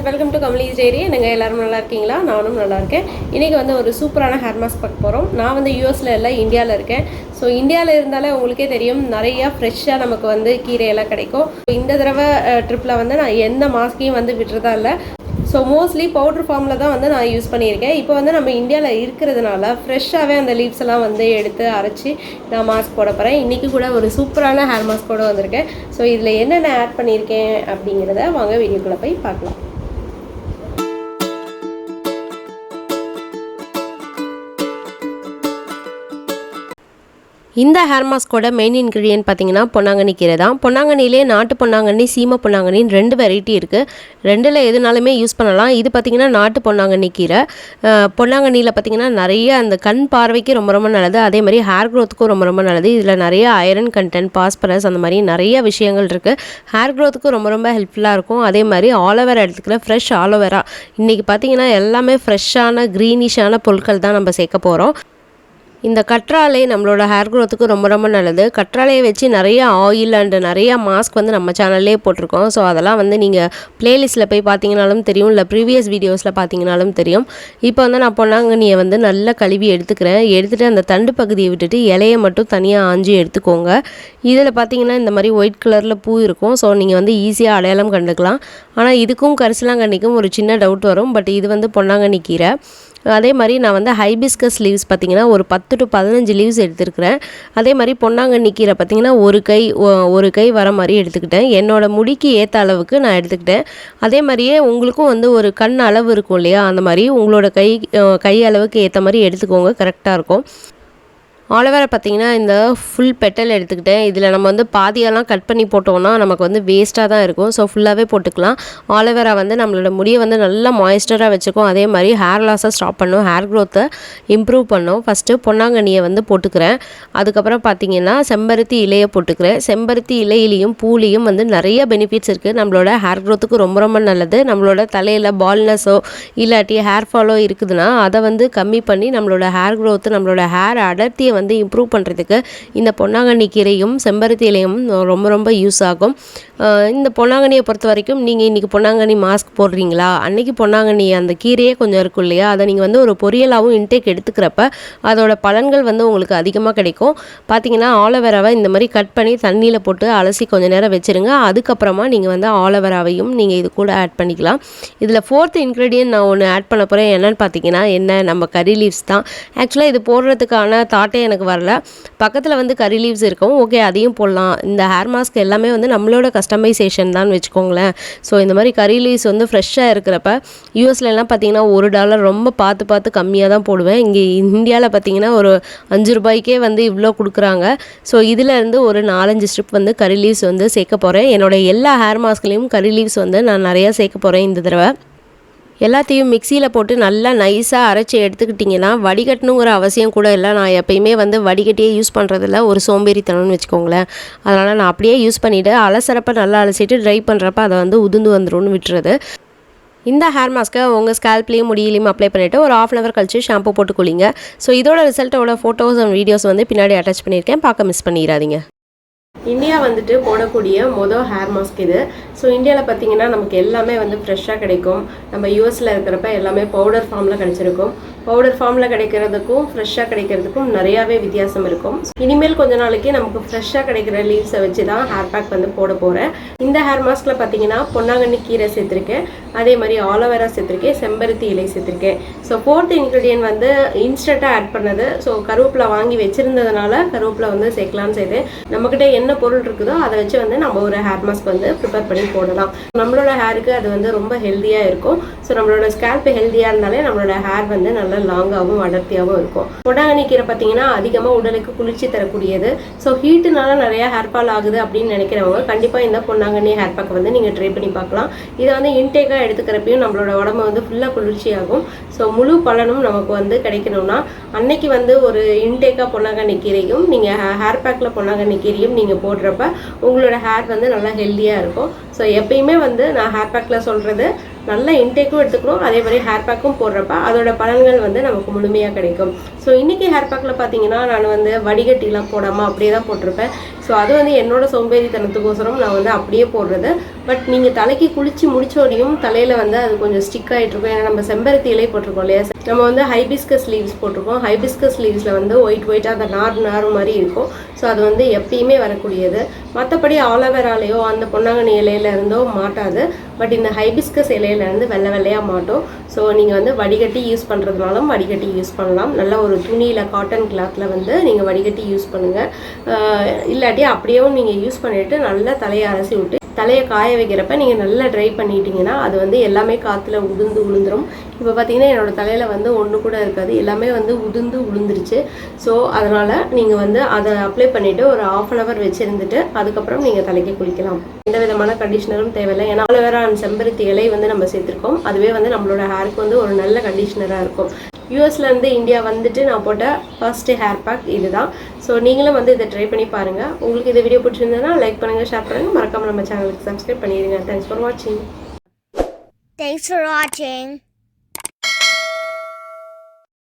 Welcome to KamalisDiary. நீங்கள் எல்லாரும் நல்லா இருக்கீங்களா? நானும் நல்லா இருக்கேன். இன்றைக்கி வந்து ஒரு சூப்பரான ஹேர் மாஸ்க் பார்க்க போகிறோம். நான் வந்து யூஎஸில் இல்லை, இந்தியாவில் இருக்கேன். ஸோ இந்தியாவில் இருந்தாலே உங்களுக்கே தெரியும், நிறையா ஃப்ரெஷ்ஷாக நமக்கு வந்து கீரையெல்லாம் கிடைக்கும். இந்த தடவை ட்ரிப்பில் வந்து நான் எந்த மாஸ்கையும் வந்து விட்டுறதா இல்லை. ஸோ மோஸ்ட்லி பவுட்ரு ஃபார்மில் தான் வந்து நான் யூஸ் பண்ணியிருக்கேன். இப்போ வந்து நம்ம இந்தியாவில் இருக்கிறதுனால ஃப்ரெஷ்ஷாகவே அந்த லீவ்ஸ் எல்லாம் வந்து எடுத்து அரைச்சி நான் மாஸ்க் போட போகிறேன். இன்றைக்கி கூட ஒரு சூப்பரான ஹேர் மாஸ்கோட வந்திருக்கேன். ஸோ இதில் என்னென்ன ஆட் பண்ணியிருக்கேன் அப்படிங்கிறத வாங்க வீடியோக்குள்ளே போய் பார்க்கலாம். இந்த ஹேர் மாஸ்கோட மெயின் இன்க்ரீடியன்ட் பார்த்திங்கன்னா பொன்னாங்கண்ணி கீரை தான். பொன்னாங்கண்ணிலே நாட்டு பொன்னாங்கண்ணி, சீமை பொன்னாங்கண்ணின்னு 2 வெரைட்டி இருக்குது. ரெண்டில் எதுனாலுமே யூஸ் பண்ணலாம். இது பார்த்திங்கன்னா நாட்டு பொன்னாங்கண்ணி கீரை. பொன்னாங்கண்ணியில் பார்த்திங்கன்னா நிறைய அந்த கண் பார்வைக்கு ரொம்ப ரொம்ப நல்லது. அதே மாதிரி ஹேர் க்ரோத்துக்கும் ரொம்ப ரொம்ப நல்லது. இதில் நிறைய அயரன் கண்டென்ட், பாஸ்பரஸ் அந்த மாதிரி நிறைய விஷயங்கள் இருக்குது. ஹேர் க்ரோத்துக்கும் ரொம்ப ரொம்ப ஹெல்ப்ஃபுல்லாக இருக்கும். அதே மாதிரி ஆலோவேரா எடுத்துக்கிற ஃப்ரெஷ் ஆலோவேரா. இன்றைக்கி பார்த்திங்கன்னா எல்லாமே ஃப்ரெஷ்ஷான க்ரீனிஷான பொருட்கள் தான் நம்ம சேர்க்க போகிறோம். இந்த கற்றாழை நம்மளோட ஹேர் க்ரோத்துக்கு ரொம்ப ரொம்ப நல்லது. கற்றாழையை வச்சு நிறைய ஆயில் அண்டு நிறைய மாஸ்க் வந்து நம்ம சேனல்லே போட்டிருக்கோம். ஸோ அதெல்லாம் வந்து நீங்கள் ப்ளேலிஸ்ட்டில் போய் பார்த்தீங்கனாலும் தெரியும், இல்லை ப்ரீவியஸ் வீடியோஸில் பார்த்தீங்கனாலும் தெரியும். இப்போ வந்து நான் பொன்னாங்கண்ணியை வந்து நல்லா கழுவி எடுத்துக்கிறேன். எடுத்துகிட்டு அந்த தண்டு பகுதியை விட்டுட்டு இலையை மட்டும் தனியாக ஆஞ்சி எடுத்துக்கோங்க. இதில் பார்த்தீங்கன்னா இந்த மாதிரி ஒயிட் கலரில் பூ இருக்கும். ஸோ நீங்கள் வந்து ஈஸியாக அடையாளம் கண்டுக்கலாம். ஆனால் இதுக்கும் கரிசலாங்கண்ணிக்கும் ஒரு சின்ன டவுட் வரும். பட் இது வந்து பொன்னாங்கண்ணி கீரை. அதே மாதிரி நான் வந்து ஹைபிஸ்கஸ் லீவ்ஸ் பார்த்திங்கன்னா ஒரு 10 to 15 லீவ்ஸ் எடுத்துருக்கிறேன். அதே மாதிரி பொன்னாங்கண்ணி கீரை பார்த்திங்கன்னா ஒரு கை வர மாதிரி எடுத்துக்கிட்டேன். என்னோடய முடிக்கு ஏற்ற அளவுக்கு நான் எடுத்துக்கிட்டேன். அதே மாதிரியே உங்களுக்கும் வந்து ஒரு கண் அளவு இருக்கும் இல்லையா, அந்த மாதிரி உங்களோட கை அளவுக்கு ஏற்ற மாதிரி எடுத்துக்கோங்க, கரெக்டாக இருக்கும். ஆலோவேரா பார்த்திங்கன்னா இந்த ஃபுல் பெட்டல் எடுத்துக்கிட்டேன். இதில் நம்ம வந்து பாதியெல்லாம் கட் பண்ணி போட்டோம்னா நமக்கு வந்து வேஸ்ட்டாக தான் இருக்கும். ஸோ ஃபுல்லாகவே போட்டுக்கலாம். ஆலோவேரா வந்து நம்மளோட முடியை வந்து நல்லா மாய்ஸ்டராக வச்சுக்கும். அதே மாதிரி ஹேர் லாஸை ஸ்டாப் பண்ணும், ஹேர் க்ரோத்தை இம்ப்ரூவ் பண்ணும். ஃபஸ்ட்டு பொன்னாங்கண்ணியை வந்து போட்டுக்கிறேன். அதுக்கப்புறம் பார்த்திங்கன்னா செம்பருத்தி இலையை போட்டுக்கிறேன். செம்பருத்தி இலையிலையும் பூலையும் வந்து நிறைய பெனிஃபிட்ஸ் இருக்குது. நம்மளோட ஹேர் க்ரோத்துக்கு ரொம்ப ரொம்ப நல்லது. நம்மளோட தலையில் பால்னஸோ இல்லாட்டி ஹேர் ஃபாலோ இருக்குதுன்னா அதை வந்து கம்மி பண்ணி நம்மளோட ஹேர் க்ரோத்து, நம்மளோட ஹேர் அடர்த்தியை வந்து இம்ப்ரூவ் பண்ணுறதுக்கு இந்த பொன்னாங்கண்ணி கீரையும் செம்பருத்தி இலையும் ரொம்ப ரொம்ப யூஸ் ஆகும். இந்த பொன்னாங்கண்ணியை பொறுத்த வரைக்கும் நீங்கள் இன்றைக்கி பொன்னாங்கண்ணி மாஸ்க் போடுறீங்களா, அன்றைக்கி பொன்னாங்கண்ணி அந்த கீரையே கொஞ்சம் இருக்கும் இல்லையா, அதை நீங்கள் வந்து ஒரு பொரியலாகவும் இன்டேக் எடுத்துக்கிறப்ப அதோட பலன்கள் வந்து உங்களுக்கு அதிகமாக கிடைக்கும். பார்த்தீங்கன்னா ஆலோவேராவை இந்த மாதிரி கட் பண்ணி தண்ணியில் போட்டு அலசி கொஞ்சம் நேரம் வச்சுருங்க. அதுக்கப்புறமா நீங்கள் வந்து ஆலோவேராவையும் நீங்கள் இது கூட ஆட் பண்ணிக்கலாம். இதில் 4th இன்க்ரீடியன்ட் நான் ஒன்று ஆட் பண்ண போகிறேன். என்னென்னு பார்த்தீங்கன்னா நம்ம கறி லீவ்ஸ் தான். ஆக்சுவலாக இது போடுறதுக்கான தாட்டே எனக்கு வரல. பக்கத்தில் வந்து கறி லீவ்ஸ் இருக்கும், ஓகே அதையும் போடலாம். இந்த ஹேர் மாஸ்க் எல்லாமே வந்து நம்மளோட கஸ்டமைசேஷன் தான் வச்சுக்கோங்களேன். ஸோ இந்த மாதிரி கறி லீவ்ஸ் வந்து ஃப்ரெஷ்ஷாக இருக்கிறப்ப யூஎஸ்லலாம் பார்த்தீங்கன்னா $1 ரொம்ப பார்த்து கம்மியாக தான் போடுவேன். இங்கே இந்தியாவில் பார்த்தீங்கன்னா ஒரு $5 வந்து இவ்வளோ கொடுக்குறாங்க. ஸோ இதிலேருந்து ஒரு 4-5 ஸ்ட்ரிப் வந்து கறி லீவ்ஸ் வந்து சேர்க்க போகிறேன். என்னோடய எல்லா ஹேர் மாஸ்க்லேயும் கறி லீவ்ஸ் வந்து நான் நிறையா சேர்க்க போகிறேன் இந்த தடவை. எல்லாத்தையும் மிக்சியில் போட்டு நல்லா நைஸாக அரைச்சி எடுத்துக்கிட்டிங்கன்னா வடிகட்டணுங்கிற அவசியம் கூட இல்லை. நான் எப்பயுமே வந்து வடிகட்டியே யூஸ் பண்ணுறதில்ல, ஒரு சோம்பேறித்தனம்னு வச்சுக்கோங்களேன். அதனால் நான் அப்படியே யூஸ் பண்ணிவிட்டு அலசறப்ப நல்லா அலசிட்டு ட்ரை பண்ணுறப்ப அதை வந்து உதிர்ந்து வந்துடும்னு விட்டுறது. இந்த ஹேர் மாஸ்க்கை உங்கள் ஸ்கேல்ப்லேயும் முடியிலையும் அப்ளை பண்ணிவிட்டு ஒரு 1/2 hour கழிச்சு ஷாம்பு போட்டு குளிங்க. ஸோ இதோட ரிசல்ட்டோட ஃபோட்டோஸ் அண்ட் வீடியோஸ் வந்து பின்னாடி அட்டாச் பண்ணியிருக்கேன், பார்க்க மிஸ் பண்ணிடாதீங்க. இந்தியா வந்துட்டு போடக்கூடிய ஹேர் மாஸ்க் இது. ஸோ இந்தியாவில் பார்த்திங்கன்னா நமக்கு எல்லாமே வந்து ஃப்ரெஷ்ஷாக கிடைக்கும். நம்ம யூஎஸில் இருக்கிறப்ப எல்லாமே பவுடர் ஃபார்மில் கிடைச்சிருக்கும். பவுடர் ஃபார்மில் கிடைக்கிறதுக்கும் ஃப்ரெஷ்ஷாக கிடைக்கிறதுக்கும் நிறையாவே வித்தியாசம் இருக்கும். இனிமேல் கொஞ்ச நாளைக்கு நமக்கு ஃப்ரெஷ்ஷாக கிடைக்கிற லீவ்ஸை வச்சு தான் ஹேர் பேக் வந்து போட போகிறேன். இந்த ஹேர் மாஸ்கில் பார்த்திங்கன்னா பொன்னாங்கண்ணி கீரை சேர்த்துருக்கேன், அதே மாதிரி ஆலோவேரா சேர்த்துருக்கேன், செம்பருத்தி இலை சேர்த்துருக்கேன். ஸோ 4th இன்க்ரீடியன்ட் வந்து இன்ஸ்டண்ட்டாக ஆட் பண்ணது. ஸோ கருவேப்பிலை வாங்கி வச்சுருந்ததுனால கருவேப்பிலை வந்து சேர்க்கலான்னு செய்தேன். நம்மக்கிட்ட என்ன பொருள் இருக்குதோ அதை வச்சு வந்து நம்ம ஒரு ஹேர் மாஸ்க் வந்து ப்ரிப்பேர் பண்ணி போடலாம். நம்மளோட ஹேருக்கு அது வந்து ரொம்ப ஹெல்த்தியாக இருக்கும். ஸோ நம்மளோட ஸ்கேல்ப் ஹெல்த்தியாக இருந்தாலே நம்மளோட ஹேர் வந்து நல்லா லாங்காகவும் அடர்த்தியாகவும் இருக்கும். பொன்னாங்கண்ணி கீரை பார்த்தீங்கன்னா அதிகமாக உடலுக்கு குளிர்ச்சி தரக்கூடியது. ஸோ ஹீட்டுனால நிறைய ஹேர் ஃபால் ஆகுது அப்படின்னு நினைக்கிறவங்க கண்டிப்பாக இந்த பொன்னாங்கண்ணி ஹேர் பேக் வந்து நீங்கள் ட்ரை பண்ணி பார்க்கலாம். இதை வந்து இன்டேக்காக எடுத்துக்கிறப்பையும் நம்மளோட உடம்பு வந்து ஃபுல்லாக குளிர்ச்சியாகும். ஸோ முழு பலனும் நமக்கு வந்து கிடைக்கணும்னா அன்னைக்கு வந்து ஒரு இன்டேக்காக பொன்னாங்கண்ணி கீரையும் நீங்கள் ஹேர் பேக்கில் பொன்னாங்கண்ணி கீரையும் நீங்கள் போடுறப்ப உங்களோட ஹேர் வந்து நல்லா ஹெல்த்தியாக இருக்கும். ஸோ எப்பயுமே வந்து நான் ஹேர் பேக்கில் சொல்கிறது நல்ல இன்டேக்கும் எடுத்துக்கணும், அதே மாதிரி ஹேர் பேக்கும் போடுறப்ப அதோட பலன்கள் வந்து நமக்கு முழுமையாக கிடைக்கும். ஸோ இன்றைக்கி ஹேர் பேக்கில் பார்த்தீங்கன்னா நான் வந்து வடிகட்டிலாம் போடாமல் அப்படியே தான் போட்டிருப்பேன். ஸோ அது வந்து என்னோட சோம்பேறித்தனத்துக்கோசரம் நான் வந்து அப்படியே போடுறது. பட் நீங்கள் தலைக்கு குளித்து முடிச்சோடையும் தலையில் வந்து அது கொஞ்சம் ஸ்டிக் ஆகிட்டு இருக்கும். ஏன்னா நம்ம செம்பருத்தி இலை போட்டிருக்கோம் இல்லையா, நம்ம வந்து ஹைபிஸ்கஸ் லீவ்ஸ் போட்டிருக்கோம். ஹைபிஸ்கஸ் லீவ்ஸில் வந்து ஒயிட்டாக அந்த நார் மாதிரி இருக்கும். ஸோ அது வந்து எப்பயுமே வரக்கூடியது. மற்றபடி ஆலோவேராலேயோ அந்த பொன்னாங்கண்ணி இலையில இருந்தோ மாட்டாது. பட் இந்த ஹைபிஸ்கஸ் இலையிலேருந்து வெள்ளையாக மாட்டோம். ஸோ நீங்கள் வந்து வடிகட்டி யூஸ் பண்ணுறதுனாலும் வடிகட்டி யூஸ் பண்ணலாம். நல்ல ஒரு துணியில் காட்டன் கிளாத்தில் வந்து நீங்கள் வடிகட்டி யூஸ் பண்ணுங்கள். இல்லாட்டி அப்படியேவும் நீங்கள் யூஸ் பண்ணிவிட்டு நல்லா தலையை அலசி விட்டு தலையை காய வைக்கிறப்ப நீங்கள் நல்லா ட்ரை பண்ணிட்டீங்கன்னா அது வந்து எல்லாமே காற்றுல விழுந்துரும். இப்போ பார்த்தீங்கன்னா என்னோடய தலையில் வந்து ஒன்று கூட இருக்காது, எல்லாமே வந்து விழுந்துருச்சு. ஸோ அதனால் நீங்கள் வந்து அதை அப்ளை பண்ணிவிட்டு ஒரு 1/2 hour வச்சுருந்துட்டு அதுக்கப்புறம் நீங்கள் தலைக்கு குளிக்கலாம். எந்த விதமான கண்டிஷனரும் தேவையில்லை. ஏன்னா ஆலோவேரா அண்ட் செம்பருத்தி இலை வந்து நம்ம சேர்த்துருக்கோம். அதுவே வந்து நம்மளோட ஹேருக்கு வந்து ஒரு நல்ல கண்டிஷனராக இருக்கும். யூஎஸ்லேருந்து இந்தியா வந்துட்டு நான் போட்ட ஃபர்ஸ்ட்டு ஹேர் பேக் இது தான். ஸோ நீங்களும் வந்து இதை ட்ரை பண்ணி பாருங்கள். உங்களுக்கு இந்த வீடியோ பிடிச்சிருந்ததுன்னா லைக் பண்ணுங்கள், ஷேர் பண்ணுங்கள், மறக்காமல் நம்ம சேனலுக்கு சப்ஸ்கிரைப் பண்ணிடுங்க. தேங்க்ஸ் ஃபார் வாட்சிங்.